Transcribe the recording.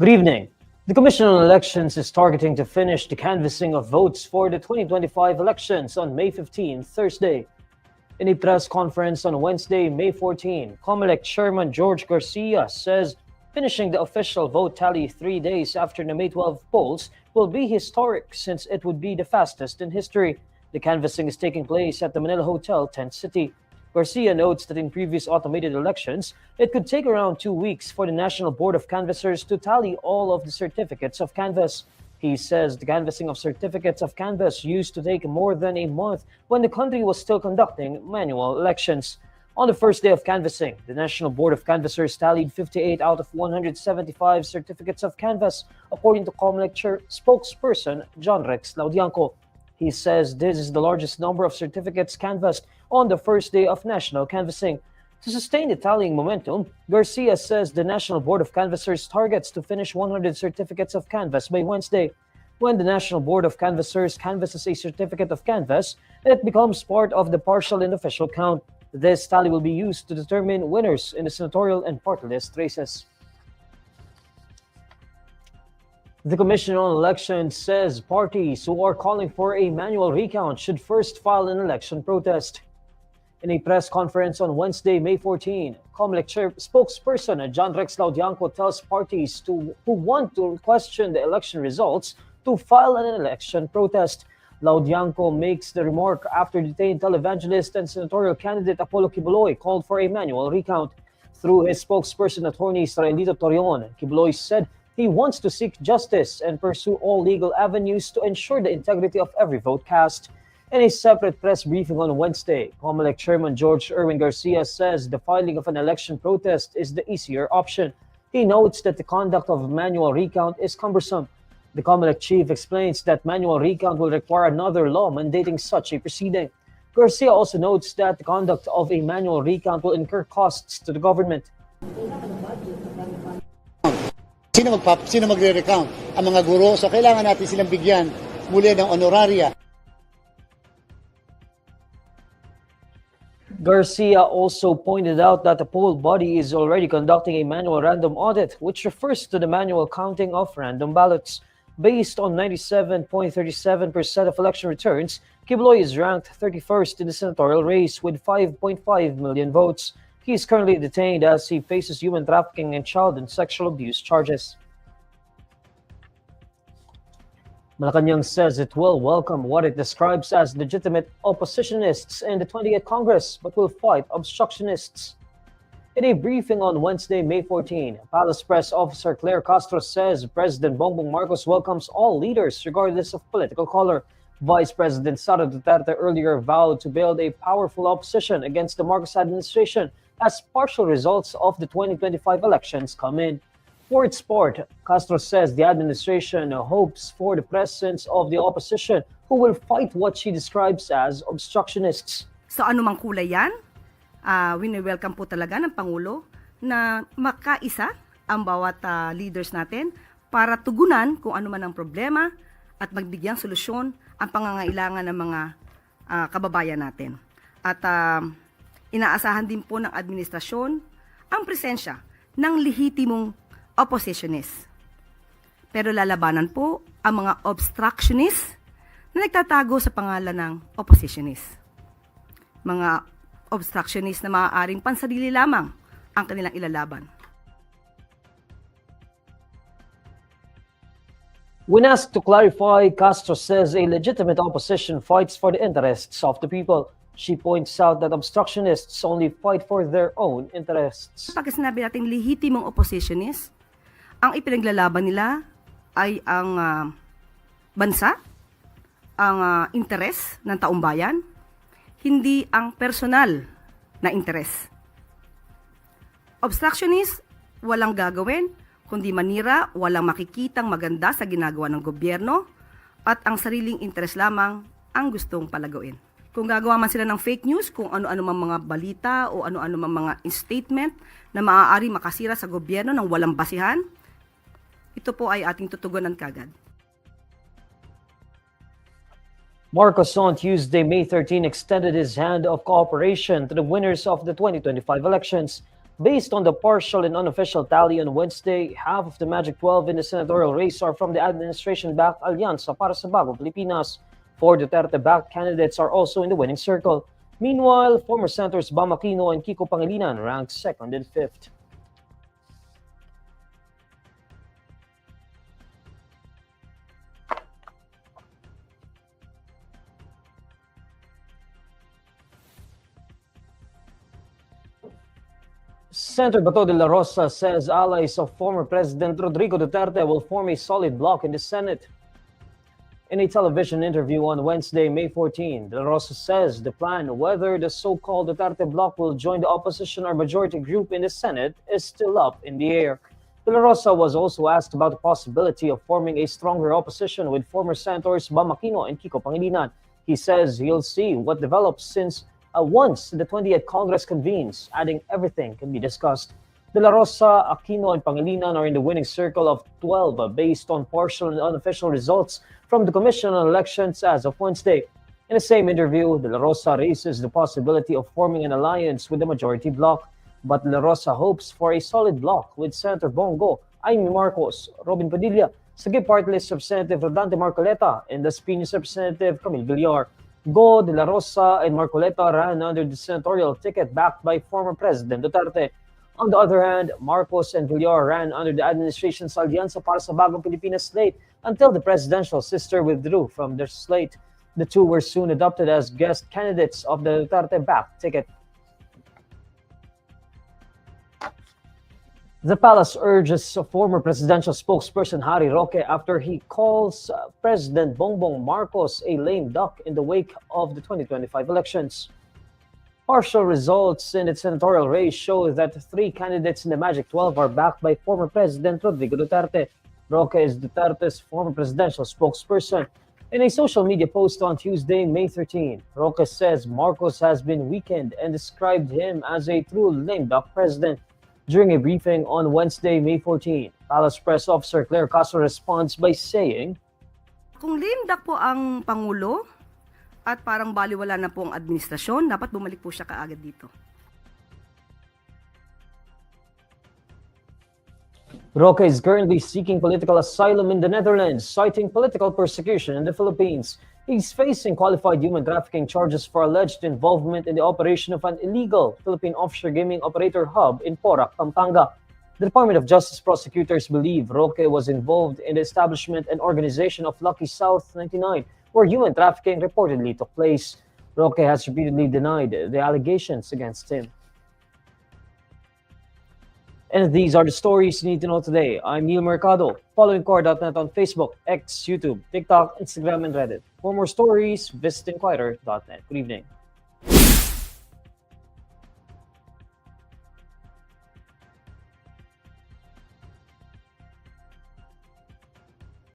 Good evening. The Commission on Elections is targeting to finish the canvassing of votes for the 2025 elections on May 15, Thursday. In a press conference on Wednesday, May 14, Comelec Chairman George Garcia says finishing the official vote tally 3 days after the May 12 polls will be historic since it would be the fastest in history. The canvassing is taking place at the Manila Hotel, Tent City. Garcia notes that in previous automated elections, it could take around 2 weeks for the National Board of Canvassers to tally all of the certificates of canvass. He says the canvassing of certificates of canvass used to take more than a month when the country was still conducting manual elections. On the first day of canvassing, the National Board of Canvassers tallied 58 out of 175 certificates of canvass, according to Comelec spokesperson John Rex Laudianco. He says this is the largest number of certificates canvassed on the first day of national canvassing. To sustain the tallying momentum, Garcia says the National Board of Canvassers targets to finish 100 certificates of canvass by Wednesday. When the National Board of Canvassers canvasses a certificate of canvass, it becomes part of the partial and official count. This tally will be used to determine winners in the senatorial and party list races. The Commission on Elections says parties who are calling for a manual recount should first file an election protest. In a press conference on Wednesday, May 14, Comelec spokesperson John Rex Laudianco tells parties who want to question the election results to file an election protest. Laudianco makes the remark after detained televangelist and senatorial candidate Apollo Quiboloy called for a manual recount. Through his spokesperson attorney Israelito Torreon, Quiboloy said he wants to seek justice and pursue all legal avenues to ensure the integrity of every vote cast. In a separate press briefing on Wednesday, Comelec Chairman George Erwin Garcia says the filing of an election protest is the easier option. He notes that the conduct of manual recount is cumbersome. The Comelec chief explains that manual recount will require another law mandating such a proceeding. Garcia also notes that the conduct of a manual recount will incur costs to the government. Sino magre-recount? Ang mga guro, so kailangan natin silang bigyan muli ng honoraria. Garcia also pointed out that the poll body is already conducting a manual random audit, which refers to the manual counting of random ballots. Based on 97.37% of election returns, Quiboloy is ranked 31st in the senatorial race with 5.5 million votes. He is currently detained as he faces human trafficking and child and sexual abuse charges. Malacanang says it will welcome what it describes as legitimate oppositionists in the 20th Congress, but will fight obstructionists. In a briefing on Wednesday, May 14, Palace Press Officer Claire Castro says President Bongbong Marcos welcomes all leaders regardless of political color. Vice President Sara Duterte earlier vowed to build a powerful opposition against the Marcos administration as partial results of the 2025 elections come in. For its part, Castro says the administration hopes for the presence of the opposition who will fight what she describes as obstructionists. So anumang kulay yan, wini-welcome po talaga ng Pangulo na makaisa ang bawat leaders natin para tugunan kung ano man ang problema at magbigyang solusyon ang pangangailangan ng mga kababayan natin. At inaasahan din po ng administrasyon ang presensya ng lehitimong oppositionists. Pero lalabanan po ang mga obstructionists na nagtatago sa pangalan ng oppositionists. Mga obstructionists na maaaring pansarili lamang ang kanilang ilalaban. When asked to clarify, Castro says a legitimate opposition fights for the interests of the people. She points out that obstructionists only fight for their own interests. Pag sinabi natin lehitimong oppositionists, ang ipinaglalaban nila ay ang bansa, ang interes ng taong bayan, hindi ang personal na interes. Obstructionists, walang gagawin, kundi manira, walang makikitang maganda sa ginagawa ng gobyerno, at ang sariling interes lamang ang gustong palagawin. Kung gagawa man sila ng fake news, kung ano-ano mang mga balita o ano-ano mang mga statement na maaari makasira sa gobyerno ng walang basihan, ito po ay ating tutugunan kagad. Marcos on Tuesday, May 13, extended his hand of cooperation to the winners of the 2025 elections. Based on the partial and unofficial tally on Wednesday, half of the Magic 12 in the senatorial race are from the administration-backed Alyansa para sa Bagong Pilipinas. 4 Duterte-backed candidates are also in the winning circle. Meanwhile, former Senators Bam Aquino and Kiko Pangilinan ranked 2nd and 5th. Senator Dela Rosa says allies of former President Rodrigo Duterte will form a solid bloc in the Senate. In a television interview on Wednesday, May 14, Dela Rosa says the plan whether the so-called Duterte bloc will join the opposition or majority group in the Senate is still up in the air. Dela Rosa was also asked about the possibility of forming a stronger opposition with former Senators Bam Aquino and Kiko Pangilinan. He says he'll see what develops once the 20th Congress convenes, adding everything can be discussed. Dela Rosa, Aquino, and Pangilinan are in the winning circle of 12 based on partial and unofficial results from the Commission on Elections as of Wednesday. In the same interview, Dela Rosa raises the possibility of forming an alliance with the majority bloc, but Dela Rosa hopes for a solid bloc with Senator Bongo, Amy Marcos, Robin Padilla, Sagip Party List Representative Rodante Marcoleta, and the Piñas Representative Camille Villar. Go, Dela Rosa, and Marcoleta ran under the senatorial ticket backed by former President Duterte. On the other hand, Marcos and Villar ran under the administration's Alyansa para sa Bagong Pilipinas slate until the presidential sister withdrew from their slate. The two were soon adopted as guest candidates of the Duterte-backed ticket. The palace urges former presidential spokesperson Harry Roque after he calls President Bongbong Marcos a lame duck in the wake of the 2025 elections. Partial results in its senatorial race show that 3 candidates in the Magic 12 are backed by former President Rodrigo Duterte. Roque is Duterte's former presidential spokesperson. In a social media post on Tuesday, May 13, Roque says Marcos has been weakened and described him as a true lame duck president. During a briefing on Wednesday, May 14, Palace Press Officer Claire Castro responds by saying, Kung lame duck po ang Pangulo at parang baliwala na po ang administrasyon, dapat bumalik po siya kaagad dito. Roque is currently seeking political asylum in the Netherlands, citing political persecution in the Philippines. He's facing qualified human trafficking charges for alleged involvement in the operation of an illegal Philippine offshore gaming operator hub in Porac, Pampanga. The Department of Justice prosecutors believe Roque was involved in the establishment and organization of Lucky South 99, where human trafficking reportedly took place. Roque has repeatedly denied the allegations against him. And these are the stories you need to know today. I'm Neil Mercado. Follow INQUIRER.net on Facebook, X, YouTube, TikTok, Instagram, and Reddit. For more stories, visit INQUIRER.net. Good evening.